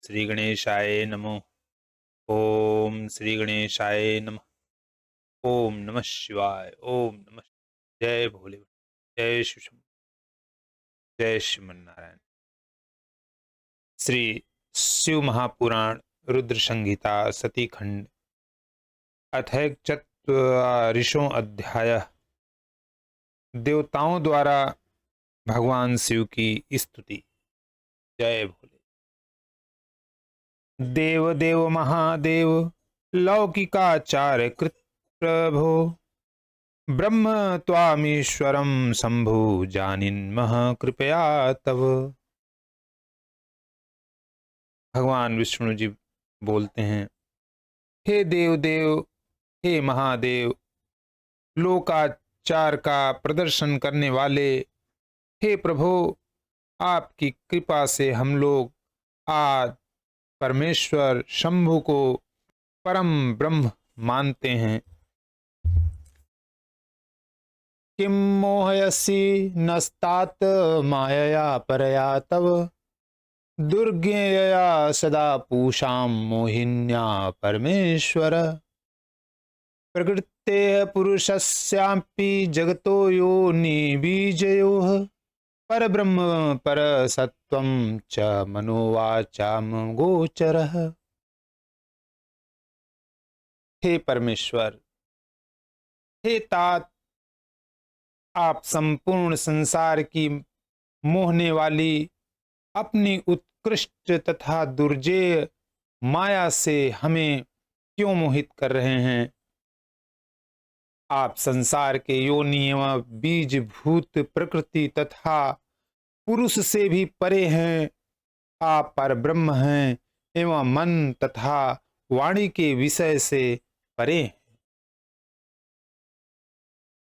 श्री गणेशाय नमो। ओम श्री गणेशाय नमः। ओम नमः शिवाय। ओम नमः। जय भोले, जय शिव शंभू, जय श्रीमन्नारायण। श्री शिव महापुराण रुद्र संहिता सती खंड अथैक अध्याय। देवताओं द्वारा भगवान शिव की स्तुति। जय भोले। देव देव महादेव लौकिकाचार्य कृत प्रभो ब्रह्म त्वामीश्वरम शंभु जानिन्मः कृपया तव। भगवान विष्णु जी बोलते हैं, हे देव देव, हे महादेव, लोकाचार का प्रदर्शन करने वाले, हे प्रभु, आपकी कृपा से हम लोग आज परमेश्वर शंभु को परम ब्रह्म मानते हैं। किम मोहयसी नस्तात मायया परया तव दुर्ज्ञेयया सदा पूषाम मोहिन्या परमेश्वर। प्रकृते पुरुषस्यापि जगतो योनि बीजयोः परब्रह्म परसत्वं च मनोवाचाम गोचरः। हे परमेश्वर, हे तात, आप संपूर्ण संसार की मोहने वाली अपनी उत्कृष्ट तथा दुर्जेय माया से हमें क्यों मोहित कर रहे हैं। आप संसार के योनि एवं बीज भूत प्रकृति तथा पुरुष से भी परे हैं। आप पर ब्रह्म हैं एवं मन तथा वाणी के विषय से परे हैं।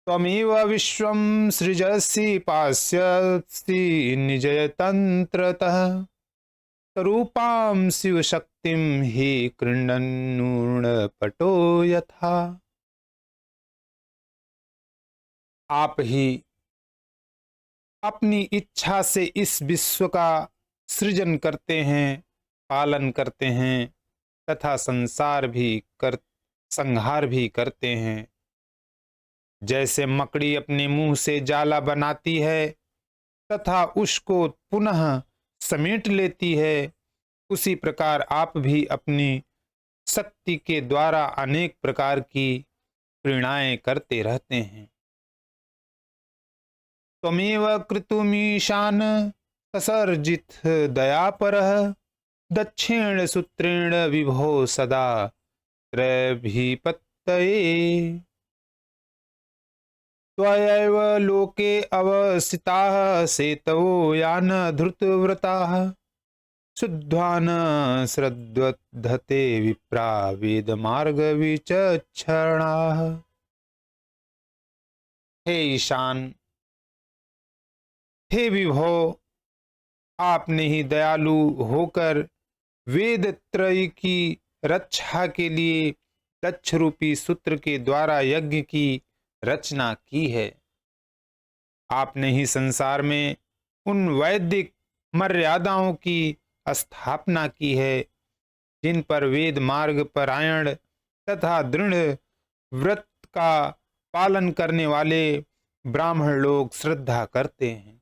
त्वमेव विश्वं सृजसि पास्यसि निजतंत्रतः रूपां शिव शक्तिं हि कृण्डन्नूर्णपटो यथा। आप ही अपनी इच्छा से इस विश्व का सृजन करते हैं, पालन करते हैं तथा संहार भी करते हैं। जैसे मकड़ी अपने मुंह से जाला बनाती है तथा उसको पुनः समेट लेती है, उसी प्रकार आप भी अपनी शक्ति के द्वारा अनेक प्रकार की प्रेरणाएं करते रहते हैं। त्वमेव कृतुमीशान ससर्जित दयापरः दक्षिण सूत्रेण विभो सदा त्रयभिपत्तये। त्वयैव लोके अवस्थिताः सेतवो यान धृतव्रताः शुद्ध्वान् श्रद्धते विप्रा वेद मार्ग विचक्षणाः। हे ईशान, हे विभो, आपने ही दयालु होकर वेद त्रय की रक्षा के लिए दक्ष रूपी सूत्र के द्वारा यज्ञ की रचना की है। आपने ही संसार में उन वैदिक मर्यादाओं की स्थापना की है जिन पर वेद मार्ग परायण तथा दृढ़ व्रत का पालन करने वाले ब्राह्मण लोग श्रद्धा करते हैं।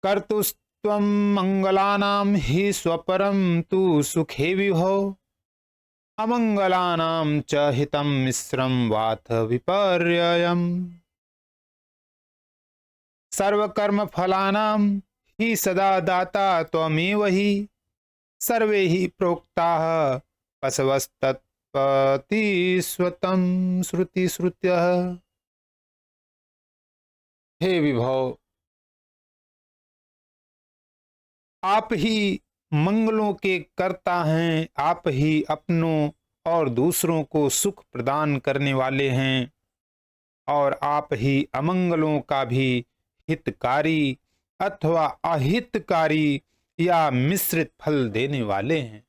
कर्तुस्त्वं मंगलानां हि स्वपरं तु सुखे विभो अमंगलानां च हितं मिश्रं वाथ विपर्ययम्। सर्वकर्म फलानां हि सदा दाता त्वमेव हि सर्वे हि प्रोक्ताः पशवस्तत्पति स्वतं श्रुति श्रुत्यः। हे विभो, आप ही मंगलों के कर्ता हैं। आप ही अपनों और दूसरों को सुख प्रदान करने वाले हैं और आप ही अमंगलों का भी हितकारी अथवा अहितकारी या मिश्रित फल देने वाले हैं।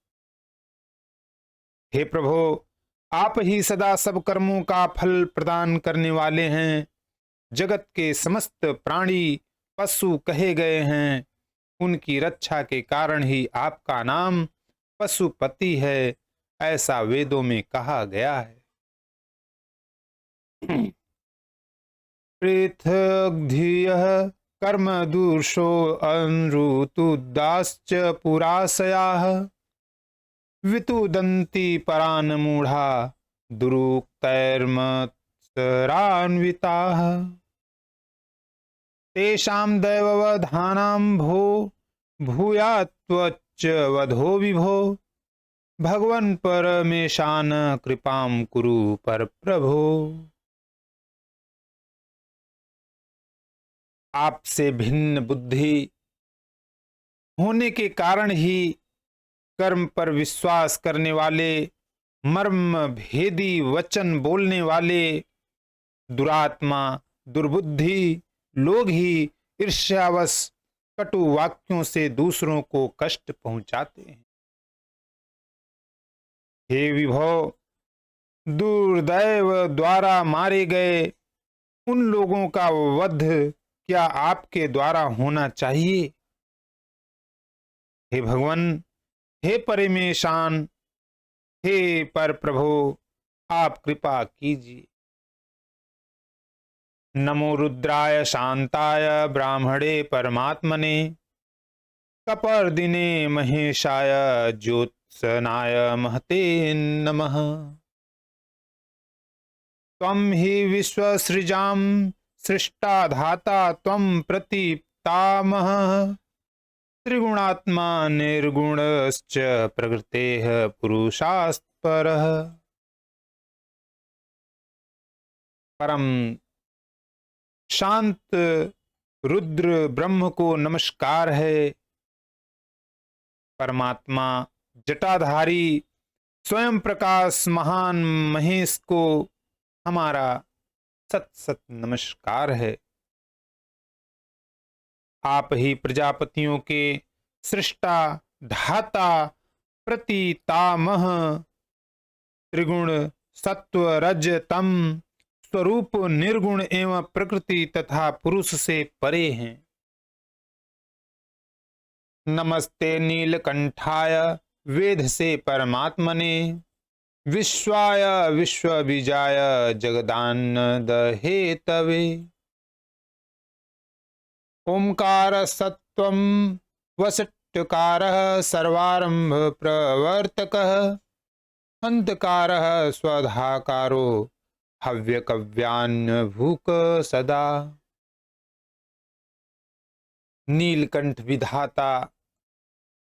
हे प्रभु, आप ही सदा सब कर्मों का फल प्रदान करने वाले हैं। जगत के समस्त प्राणी पशु कहे गए हैं उनकी रक्षा के कारण ही आपका नाम पशुपति है, ऐसा वेदों में कहा गया है। पृथक धियः कर्म दूषो अनृतुदाश्च पुराशयाः वितुदन्ति परान् मूढ़ा दुरुक्तैर्मत्सरान्विताः तेषां दैववधानां भूयात्त्वच्च वधो विभो भगवन् परमेशान कृपां कुरु परप्रभो। आपसे भिन्न बुद्धि होने के कारण ही कर्म पर विश्वास करने वाले, मर्म भेदी वचन बोलने वाले दुरात्मा, दुर्बुद्धि लोग ही ईर्ष्यावश कटु वाक्यों से दूसरों को कष्ट पहुंचाते हैं। हे विभो, दुर्दैव द्वारा मारे गए उन लोगों का वध क्या आपके द्वारा होना चाहिए? हे भगवान, हे परमेशान, हे पर प्रभु, आप कृपा कीजिए। नमो रुद्राय शांताय ब्राह्मणे परमात्मने कपर्दिने महेशाय ज्योत्सनाय महते नमः। त्वं हि विश्वसृजां सृष्टा धाता त्वं प्रतिपितामहः त्रिगुणात्मा निर्गुणश्च प्रकृतेः पुरुषात्परः। परम शांत रुद्र ब्रह्म को नमस्कार है। परमात्मा जटाधारी स्वयं प्रकाश महान महेश को हमारा सत सत नमस्कार है। आप ही प्रजापतियों के सृष्टा, धाता, प्रतितामह, त्रिगुण सत्व रज तम स्वरूप निर्गुण एवं प्रकृति तथा पुरुष से परे हैं। नमस्ते नीलकंठाय वेद से परमात्मने विश्वाय विश्वबीजाय जगदानंद हेतवे। ओंकार सत्वं वसट्कारः सर्वारंभ प्रवर्तकः हंतकारः स्वधाकारो हव्यकव्यान्भूक सदा। नीलकंठ विधाता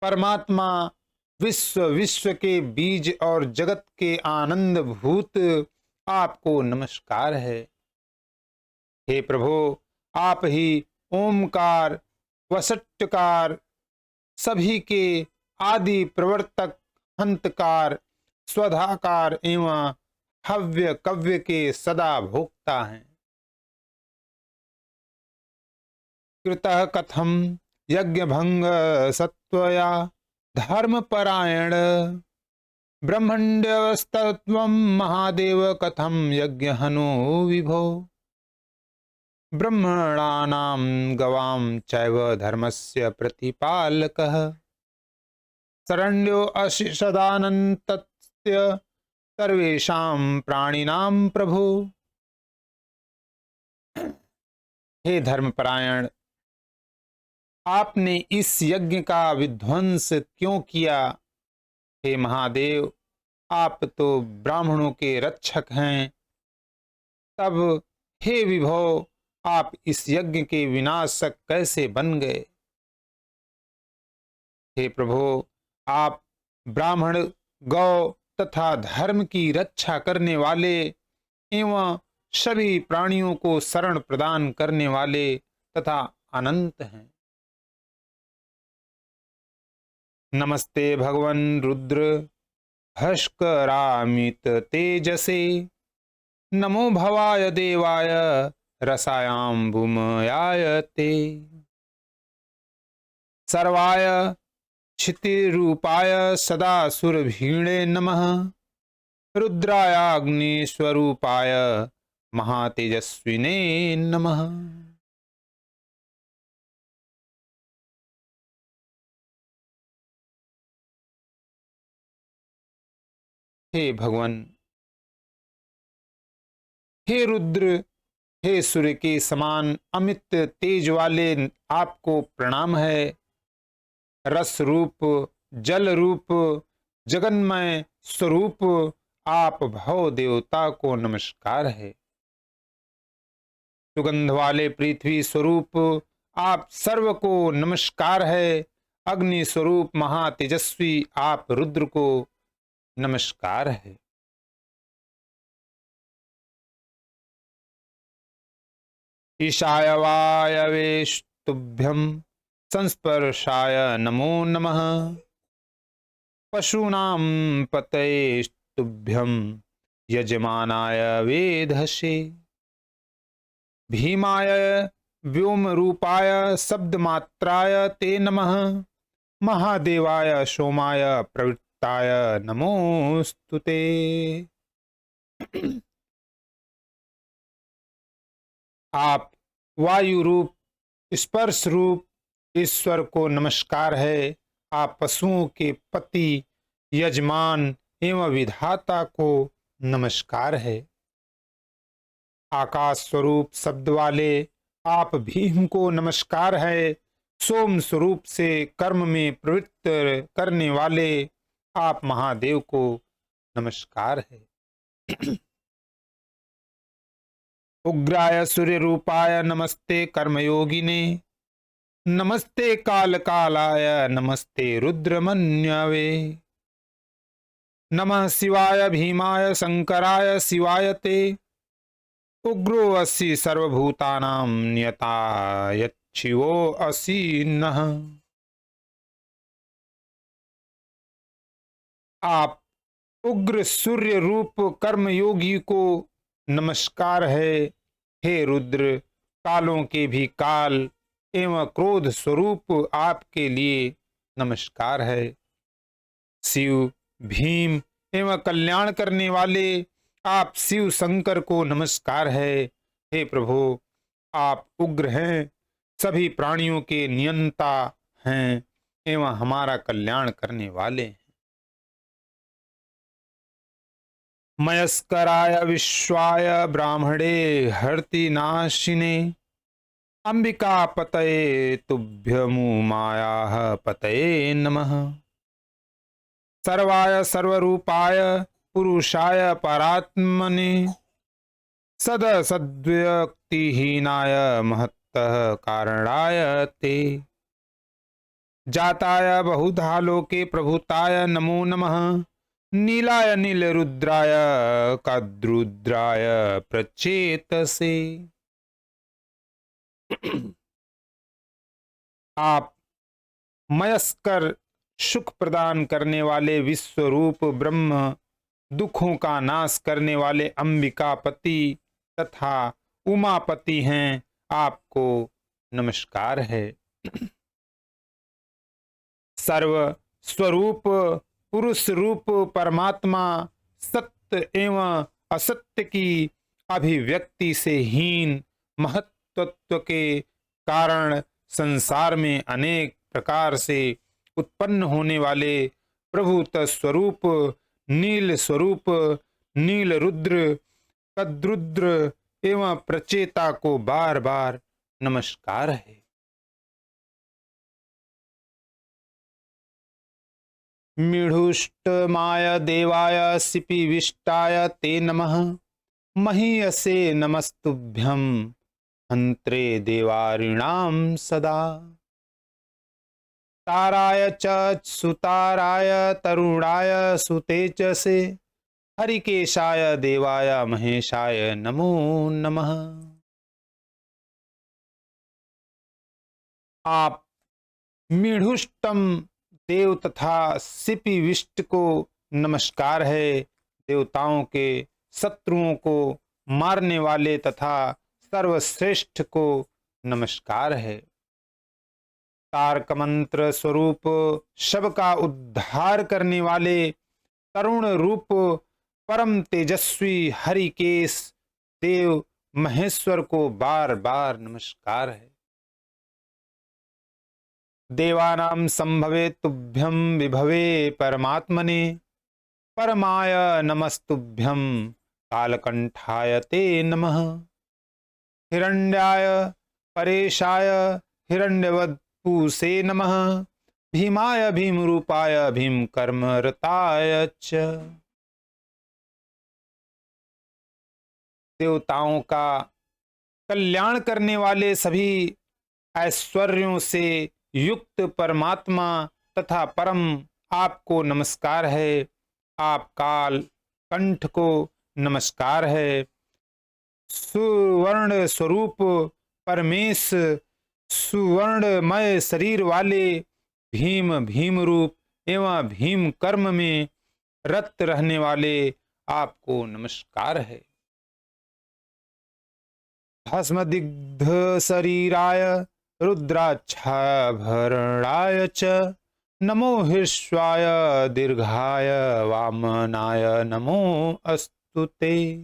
परमात्मा विश्व के बीज और जगत के आनंद भूत आपको नमस्कार है। हे प्रभु, आप ही ओमकार, वसट्कार, सभी के आदि प्रवर्तक, हंतकार, स्वधाकार एवं हव्य कव्य के सदा भोक्ता हैं। कृतः कथम यज्ञ भंग सत्वया धर्मपरायण ब्रह्मण्यस्तत्वं महादेव कथम यज्ञ हनो विभो। ब्रह्मणानां गवां चैव धर्मस्य प्रतिपालकः शरण्यो असि सदानन्तस्य सर्वेषां प्राणिनां प्रभु। हे धर्मपरायण, आपने इस यज्ञ का विध्वंस क्यों किया? हे महादेव, आप तो ब्राह्मणों के रक्षक हैं, तब हे विभो, आप इस यज्ञ के विनाशक कैसे बन गए? हे प्रभु, आप ब्राह्मण, गौ तथा धर्म की रक्षा करने वाले एवं सभी प्राणियों को शरण प्रदान करने वाले तथा अनंत हैं। नमस्ते भगवन् रुद्र भास्करामित तेजसे नमो भवाय देवाय रसायाम्बुमयाय ते सर्वाय क्षितिरूपाय सदा सुरभीणे नमः रुद्रायाग्निस्वरूपाय महातेजस्विने नमः। हे भगवान, हे रुद्र, हे सूर्य के समान अमित तेज वाले आपको प्रणाम है। रस रूप, जल रूप, जगन्मय स्वरूप आप भव देवता को नमस्कार है। सुगंध वाले पृथ्वी स्वरूप आप सर्व को नमस्कार है। अग्नि स्वरूप महातेजस्वी आप रुद्र को नमस्कार है। ईशाय वायवेस्तुभ्यं संस्पर्शाय नमो नमः। पशूनां पतयेस्तुभ्यं यजमानाय वेधसे। भीमाय व्योम रूपाय शब्दमात्राय ते नमः। महादेवाय सोमाय प्रवृत्ताय नमोस्तुते। आप वायु रूप, स्पर्श रूप ईश्वर को नमस्कार है। आप पशुओं के पति, यजमान एवं विधाता को नमस्कार है। आकाश स्वरूप शब्द वाले आप भीम को नमस्कार है। सोम स्वरूप से कर्म में प्रवृत्त करने वाले आप महादेव को नमस्कार है। उग्राय सूर्य रूपाय नमस्ते कर्मयोगिने। नमस्ते काल कालाय नमस्ते रुद्रमन्यवे। नमः शिवाय भीमाय शंकराय शिवाय ते। उग्रो असि सर्वभूतानां नियतायच्छिवो असि नः। आप उग्र सूर्य रूप कर्मयोगी को नमस्कार है। हे रुद्र, कालों के भी काल एवं क्रोध स्वरूप आपके लिए नमस्कार है। शिव, भीम एवं कल्याण करने वाले आप शिव शंकर को नमस्कार है। हे प्रभु, आप उग्र हैं, सभी प्राणियों के नियंता हैं एवं हमारा कल्याण करने वाले हैं। मयस्कराय विश्वाय ब्राह्मणे हर्ति नाशिने। अंबिका पतये तुभ्यमुमायाः पतये नमः। सर्वाय सर्वरूपाय पुरुषाय परात्मने। सद सद्व्यक्तिहीनाय महत्तः कारणाय ते। जाताय बहुधा लोके प्रभुताय नमो नमः। नीलाय नील रुद्राय कद्रुद्राय प्रचेतसे। आप मयस्कर सुख प्रदान करने वाले विश्वरूप ब्रह्म, दुखों का नाश करने वाले अंबिकापति तथा उमापति हैं। आपको नमस्कार है। सर्व स्वरूप पुरुष रूप परमात्मा सत्य एवं असत्य की अभिव्यक्ति से हीन महत्त्व के कारण संसार में अनेक प्रकार से उत्पन्न होने वाले प्रभुत स्वरूप नील स्वरूप नील रुद्र, कद्रुद्र एवं प्रचेता को बार बार नमस्कार है। मीढुष्टमाय देवाय सिपिविष्टाय ते नमः। महीयसे नमस्तुभ्यं हन्त्रे देवारिणां सदा। ताराय च सुताराय तरुणाय सुतेजसे। हरिकेशाय देवाय महेशाय नमो नमः। आप मीढुष्टम देव तथा सिपिविष्ट को नमस्कार है। देवताओं के शत्रुओं को मारने वाले तथा सर्वश्रेष्ठ को नमस्कार है। तारक मंत्र स्वरूप सबका उद्धार करने वाले तरुण रूप परम तेजस्वी हरिकेश देव महेश्वर को बार बार नमस्कार है। देवानां संभवे तुभ्यं विभवे परमात्मने। परमाय नमस्तुभ्यं कालकंठाय ते नमः। हिरण्याय परेशाय हिरण्यवत्पूषे नमः। भीमाय भीमरूपाय भीमकर्मरताय च। देवताओं का कल्याण करने वाले सभी ऐश्वर्यों से युक्त परमात्मा तथा परम आपको नमस्कार है। आप काल कंठ को नमस्कार है। सुवर्ण स्वरूप परमेश सुवर्णमय शरीर वाले भीम भीम रूप एवं भीम कर्म में रत रहने वाले आपको नमस्कार है। भस्मदिग्ध शरीराय रुद्राक्षाभरणाय च नमो हृष्वाय दीर्घाय वामनाय नमो अस्तुते।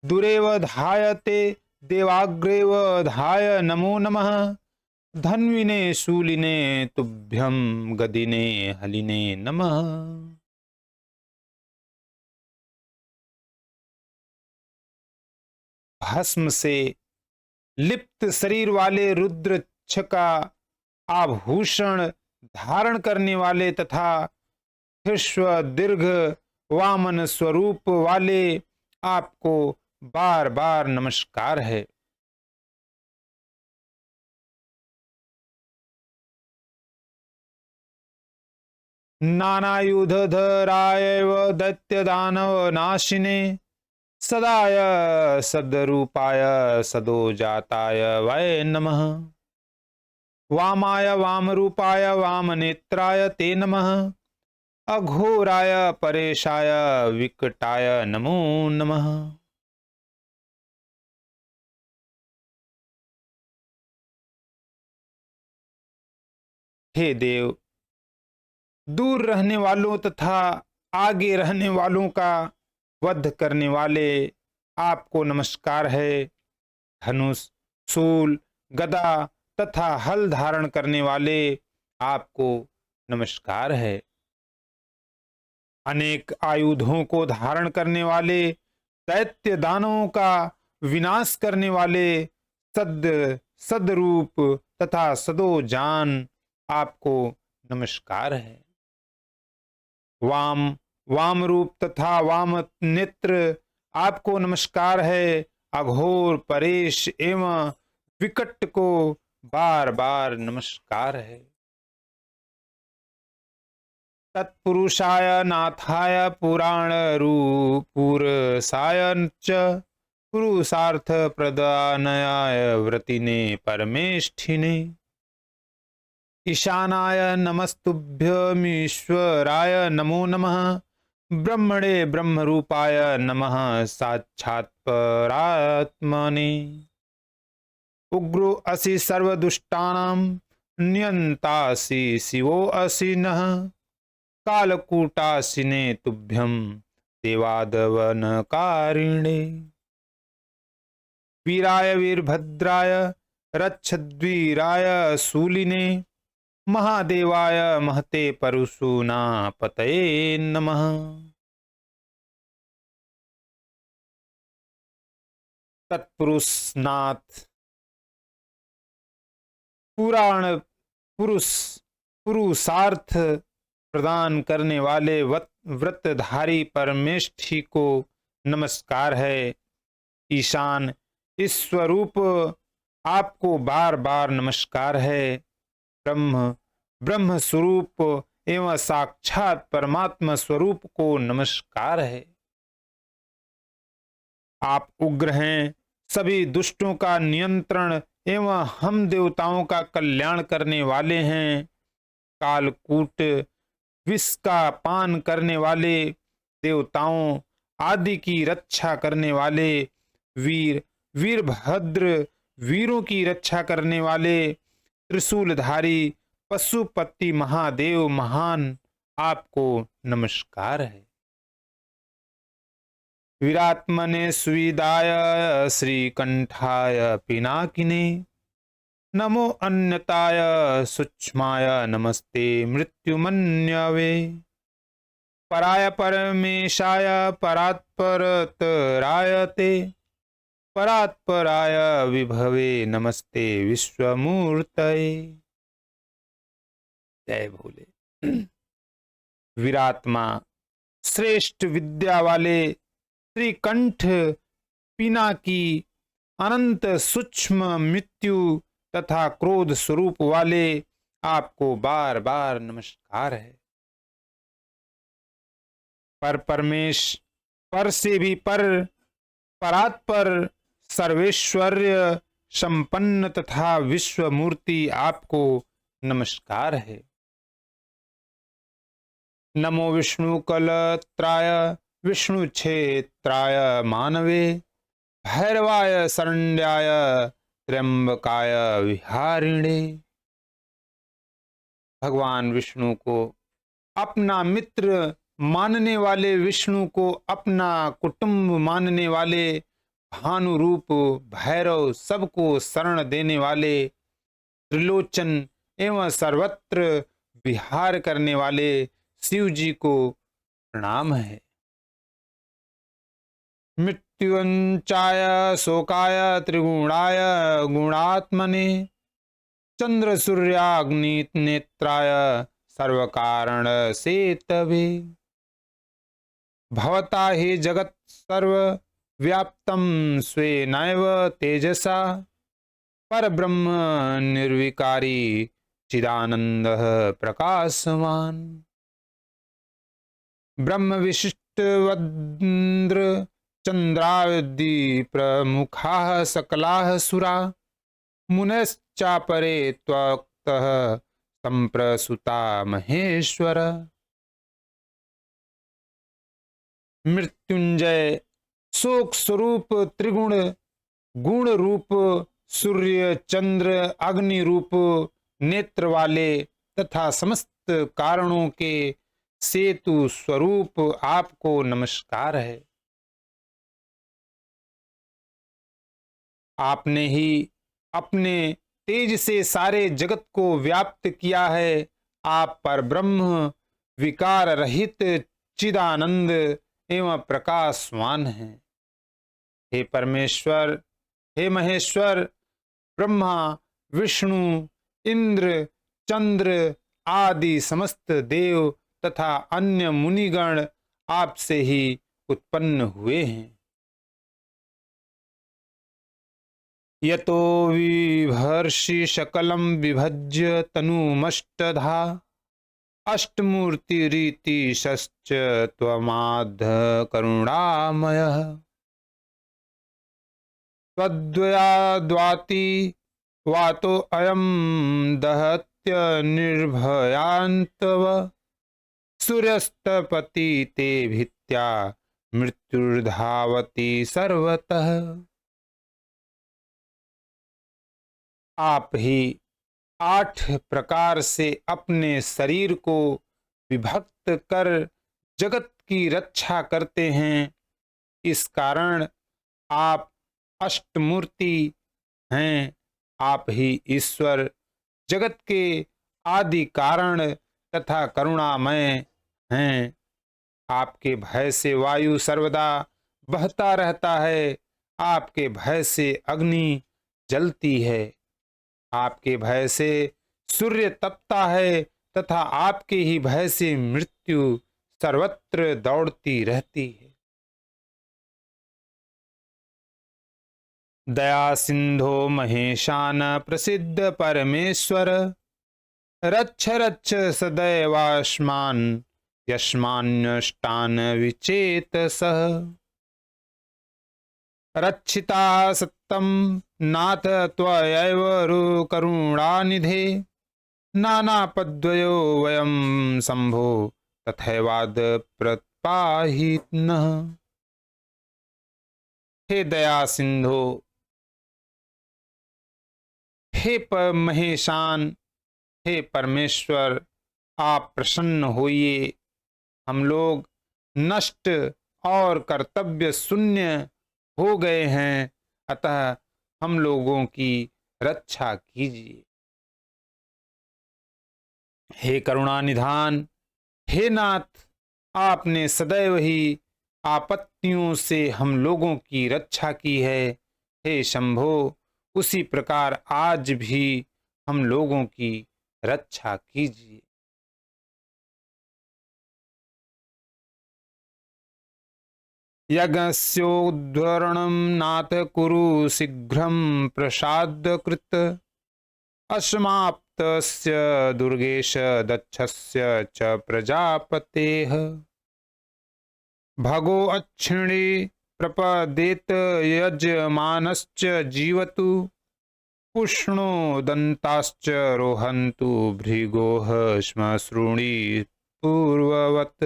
दुरेव धायते देवाग्रेव धाय नमो नमः। धन्विने शूलिने तुभ्यं गदिने हलिने नमः। भस्म से लिप्त शरीर वाले रुद्रक्ष का आभूषण धारण करने वाले तथा विश्व दीर्घ वामन स्वरूप वाले आपको बार बार नमस्कार है। नानायुधधराय दैत्य दानव नाशिने सदाय सदरूपाय सदो जाताय वै नमः। वामाय वामरूपाय वामनेत्राय ते नमः। अघोराय परेशाय विकटाय नमो नमः। हे देव, दूर रहने वालों तथा आगे रहने वालों का वध करने वाले आपको नमस्कार है। धनुष शूल गदा तथा हल धारण करने वाले आपको नमस्कार है। अनेक आयुधों को धारण करने वाले दैत्य दानवों का विनाश करने वाले सदरूप तथा सदो जान आपको नमस्कार है। वाम रूप तथा वाम नेत्र आपको नमस्कार है। अघोर परेश एवं विकट को बार बार नमस्कार है। तत्पुरुषाय नाथाय पुराण रूपुरसाय च पुरुषार्थ प्रदानयाय व्रतिने परमेष्ठिने। ईशानाय नमस्तुभ्यमीश्वराय नमो नमः। ब्रह्मणे ब्रह्मरूपाय नमः साक्षात् परात्मने। उग्रो असि सर्वदुष्टानां नियन्तासि शिवो असि नः। कालकूटासिने तुभ्यं देवादवनकारिणे। वीराय वीरभद्राय रक्षद्वीराय शूलिने। महादेवाय महते परशुना पतये नमः। तत्पुरुषनाथ पुराण पुरुष पुरुषार्थ प्रदान करने वाले व्रतधारी परमेष्ठी को नमस्कार है। ईशान इस स्वरूप आपको बार बार नमस्कार है। ब्रह्म स्वरूप एवं साक्षात परमात्मा स्वरूप को नमस्कार है। आप उग्र हैं, सभी दुष्टों का नियंत्रण एवं हम देवताओं का कल्याण करने वाले हैं। कालकूट विष का पान करने वाले देवताओं आदि की रक्षा करने वाले वीरभद्र वीरों की रक्षा करने वाले त्रिशूलधारी पशुपति महादेव महान आपको नमस्कार है। विरात्मने सुविदाय श्रीकंठाय पिनाकिने। नमो अन्यताय सूक्ष्माय नमस्ते मृत्युमन्यवे। पराय परमेशाय परात्परतरायते परात्पराय विभवे नमस्ते विश्वमूर्तये। जय भोले। विरात्मा श्रेष्ठ विद्या वाले त्रिकंठ पिनाकी अनंत सूक्ष्म मृत्यु तथा क्रोध स्वरूप वाले आपको बार बार नमस्कार है। पर परमेश पर से भी पर परात्पर सर्वेश्वर्य संपन्न तथा विश्व मूर्ति आपको नमस्कार है। नमो विष्णु कलत्राय विष्णु क्षेत्राय मानवे भैरवाय शरण्याय त्र्यंबकाय विहारिणे। भगवान विष्णु को अपना मित्र मानने वाले, विष्णु को अपना कुटुंब मानने वाले, भानु रूप भैरव सबको शरण देने वाले, त्रिलोचन एवं सर्वत्र विहार करने वाले शिव जी को प्रणाम है। मृत्युंचाय शोकाय त्रिगुणाय गुणात्मने चंद्र सूर्याग्नि नेत्राय सर्व कारण सेतवे भवता हि जगत सर्व व्याप्तम स्वेनैव तेजसा परब्रह्म निर्विकारी चिदानंद प्रकाशवान। ब्रह्म विशिष्ट वन्द्र चंद्रादि प्रमुखाः सकलाः सुरा मुनश्चापरे त्वक्तः संप्रसुता महेश्वर। मृत्युंजय शोक स्वरूप त्रिगुण गुण रूप सूर्य चंद्र अग्नि रूप नेत्र वाले तथा समस्त कारणों के सेतु स्वरूप आपको नमस्कार है। आपने ही अपने तेज से सारे जगत को व्याप्त किया है। आप पर ब्रह्म विकार रहित चिदानंद एवं प्रकाशवान हैं। हे परमेश्वर, हे महेश्वर, ब्रह्मा विष्णु इंद्र चंद्र आदि समस्त देव तथा अन्य मुनिगण आपसे ही उत्पन्न हुए हैं। यतो विभर्षि सकलम विभज्य तनुमष्टधा अष्टमूर्तिरीति शश्च त्वमाद् करुणामयः त्वद्वयाद्वाति वातो अयं दहत्य निर्भयान्तव सूर्यस्तपति ते भित्या मृत्युर्धावति सर्वतः। आप ही 8 प्रकार से अपने शरीर को विभक्त कर जगत की रक्षा करते हैं। इस कारण आप अष्टमूर्ति हैं। आप ही ईश्वर जगत के आदि कारण तथा करुणामय हैं। आपके भय से वायु सर्वदा बहता रहता है। आपके भय से अग्नि जलती है। आपके भय से सूर्य तपता है तथा आपके ही भय से मृत्यु सर्वत्र दौड़ती रहती है। दया सिंधो महेशान प्रसिद्ध परमेश्वर रक्ष रक्ष सदैवास्मान यस्मान्यष्टान विचेतसः रक्षिता सत्तम नाथ त्वयैव करुणानिधे नानापद्वयो वयं शंभो तथैवाद प्रत्पाहिनः। हे दया सिंधो, हे महेशान, हे परमेश्वर, आप प्रसन्न होइए। हम लोग नष्ट और कर्तव्य शून्य हो गए हैं, अतः हम लोगों की रक्षा कीजिए। हे करुणा निधान, हे नाथ, आपने सदैव ही आपत्तियों से हम लोगों की रक्षा की है। हे शंभो, उसी प्रकार आज भी हम लोगों की रक्षा कीजिए। यज्ञस्योद्धरणं नाथ कुरु शीघ्रं प्रसादकृत् अस्माप्तस्य दुर्गेश दक्षस्य च प्रजापतेः भगो अच्छिणी प्रपदेत यजमानश्च जीवतु पुष्णो दन्ताश्च रोहन्तु भृगोः श्मश्रुणि पूर्ववत्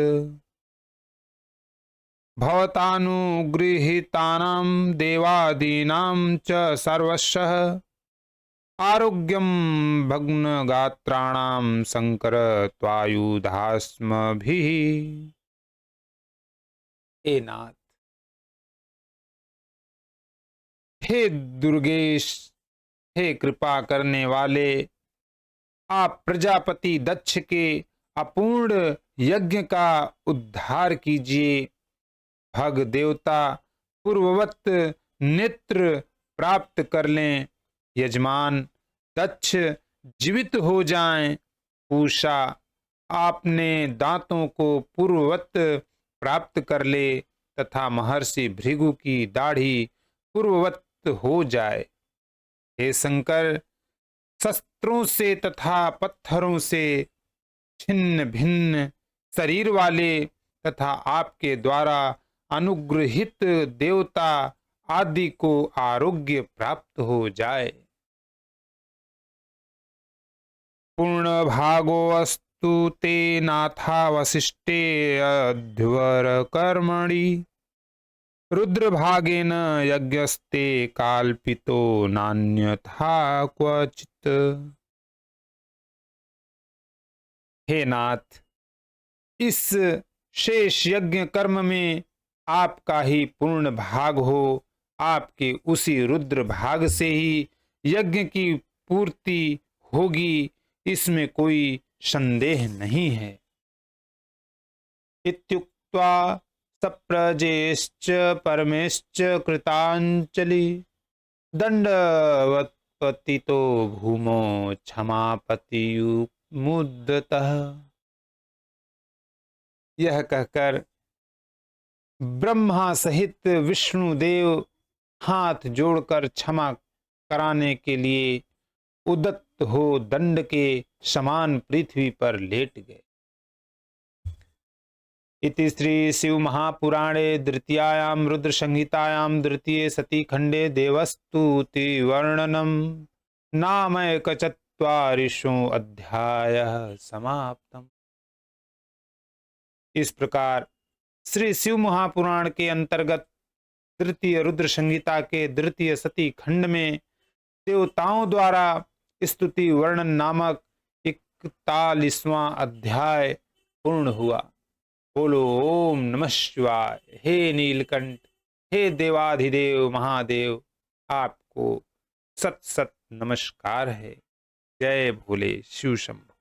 भवतानुगृहीतानां देवादीनां च सर्वशः आरोग्यं भग्नगात्राणां शंकर त्वायुधास्मभिः। हे नाथ, हे दुर्गेश, हे कृपा करने वाले, आप प्रजापति दक्ष के अपूर्ण यज्ञ का उद्धार कीजिए। भग देवता पूर्ववत नेत्र प्राप्त कर लें। यजमान दक्ष जीवित हो जाएं। पूषा आपने दांतों को पूर्ववत प्राप्त कर ले तथा महर्षि भृगु की दाढ़ी पूर्ववत हो जाए। हे शंकर, शस्त्रों से तथा पत्थरों से छिन्न भिन्न शरीर वाले तथा आपके द्वारा अनुग्रहित देवता आदि को आरोग्य प्राप्त हो जाए। पूर्ण भागो अस्तु ते नाथावशिष्टे अध्वर कर्मणि रुद्रभागेन यज्ञस्ते काल्पितो नान्यथा क्वचित्। हे नाथ, इस शेष यज्ञ कर्म में आपका ही पूर्ण भाग हो। आपके उसी रुद्र भाग से ही यज्ञ की पूर्ति होगी, इसमें कोई संदेह नहीं है। इत्युक्त्वा सप्रजेश्च परमेश्च कृतांजलि दंडवत्पतितो भूमो क्षमापतिमुद्यतः। यह कहकर ब्रह्मा सहित विष्णुदेव हाथ जोड़कर क्षमा कराने के लिए उदत्त हो दंड के समान पृथ्वी पर लेट गए। इति श्री शिव महापुराणे द्वितीयायां रुद्र संहितायां द्वितीय सती खंडे देवस्तुति वर्णनम नामैकचत्वारिंशो अध्यायः समाप्तम्। इस प्रकार श्री शिव महापुराण के अंतर्गत तृतीय रुद्र संहिता के द्वितीय सती खंड में देवताओं द्वारा स्तुति वर्णन नामक 41वां अध्याय पूर्ण हुआ। बोलो ओम नमः शिवाय। हे नीलकंठ, हे देवाधिदेव महादेव, आपको सत सत नमस्कार है। जय भोले शिव शंभो।